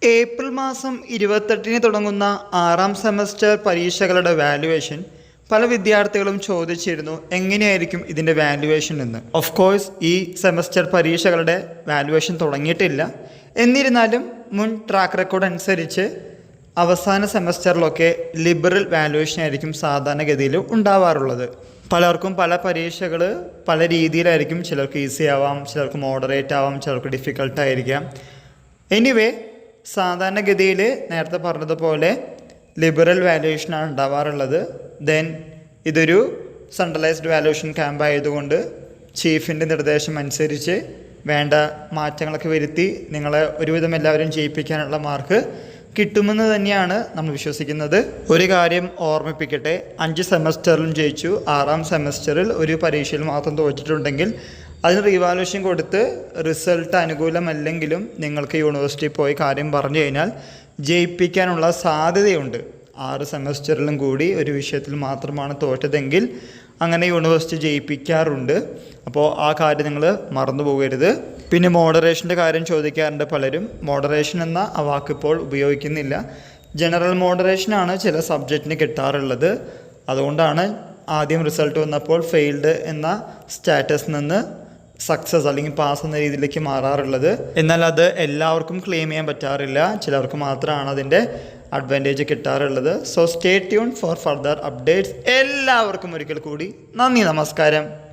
April മാസം 28-ന് തുടങ്ങുന്ന 6ാം semester പരീക്ഷകളുടെ വാല്യുവേഷൻ പല വിദ്യാർത്ഥികളും ചോദിച്ചിരുന്നു, എങ്ങനെയായിരിക്കും ഇതിൻ്റെ വാല്യുവേഷൻ എന്ന്. ഓഫ് കോഴ്സ് ഈ സെമസ്റ്റർ പരീക്ഷകളുടെ വാല്യുവേഷൻ തുടങ്ങിയിട്ടില്ല. എന്നിരുന്നാലും മുൻ ട്രാക്ക് റെക്കോർഡ് അനുസരിച്ച് അവസാന സെമസ്റ്ററിലൊക്കെ ലിബറൽ വാല്യുവേഷൻ ആയിരിക്കും സാധാരണഗതിയിൽ ഉണ്ടാവാറുള്ളത്. പലർക്കും പല പരീക്ഷകൾ പല രീതിയിലായിരിക്കും. ചിലർക്ക് ഈസി ആവാം, ചിലർക്ക് മോഡറേറ്റ് ആവാം, ചിലർക്ക് ഡിഫിക്കൽട്ടായിരിക്കാം. എനിവേ സാധാരണഗതിയിൽ നേരത്തെ പറഞ്ഞതുപോലെ ലിബറൽ വാല്യുവേഷനാണ് ഉണ്ടാവാറുള്ളത്. ദെൻ ഇതൊരു സെൻട്രലൈസ്ഡ് വാല്യുവേഷൻ ക്യാമ്പ് ആയതുകൊണ്ട് ചീഫിൻ്റെ നിർദ്ദേശം അനുസരിച്ച് വേണ്ട മാറ്റങ്ങളൊക്കെ വരുത്തി നിങ്ങളെ ഒരുവിധം എല്ലാവരും ജയിപ്പിക്കാനുള്ള മാർക്ക് കിട്ടുമെന്ന് തന്നെയാണ് നമ്മൾ വിശ്വസിക്കുന്നത്. ഒരു കാര്യം ഓർമ്മിപ്പിക്കട്ടെ, 5 സെമസ്റ്ററിലും ജയിച്ചു, 6ാം സെമസ്റ്ററിൽ ഒരു പരീക്ഷയിൽ മാത്രം തോറ്റിട്ടുണ്ടെങ്കിൽ അതിന് റീവാലുവേഷൻ കൊടുത്ത് റിസൾട്ട് അനുകൂലമല്ലെങ്കിലും നിങ്ങൾക്ക് യൂണിവേഴ്സിറ്റിയിൽ പോയി കാര്യം പറഞ്ഞു കഴിഞ്ഞാൽ ജയിപ്പിക്കാനുള്ള സാധ്യതയുണ്ട്. 6 സെമസ്റ്ററിലും കൂടി ഒരു വിഷയത്തിൽ മാത്രമാണ് തോറ്റതെങ്കിൽ അങ്ങനെ യൂണിവേഴ്സിറ്റി ജയിപ്പിക്കാറുണ്ട്. അപ്പോൾ ആ കാര്യം നിങ്ങൾ മറന്നു പോകരുത്. പിന്നെ മോഡറേഷൻ്റെ കാര്യം ചോദിക്കാറുണ്ട് പലരും. മോഡറേഷൻ എന്ന ആ വാക്കിപ്പോൾ ഉപയോഗിക്കുന്നില്ല. ജനറൽ മോഡറേഷനാണ് ചില സബ്ജക്റ്റിന് കിട്ടാറുള്ളത്. അതുകൊണ്ടാണ് ആദ്യം റിസൾട്ട് വന്നപ്പോൾ ഫെയിൽഡ് എന്ന സ്റ്റാറ്റസിൽ നിന്ന് സക്സസ് അല്ലെങ്കിൽ പാസ് എന്ന രീതിയിലേക്ക് മാറാറുള്ളത്. എന്നാൽ അത് എല്ലാവർക്കും ക്ലെയിം ചെയ്യാൻ പറ്റാറില്ല. ചിലർക്ക് മാത്രമാണ് അതിൻ്റെ അഡ്വാൻറ്റേജ് കിട്ടാറുള്ളത്. So stay tune four further updates. എല്ലാവർക്കും ഒരിക്കൽ കൂടി നന്ദി, നമസ്കാരം.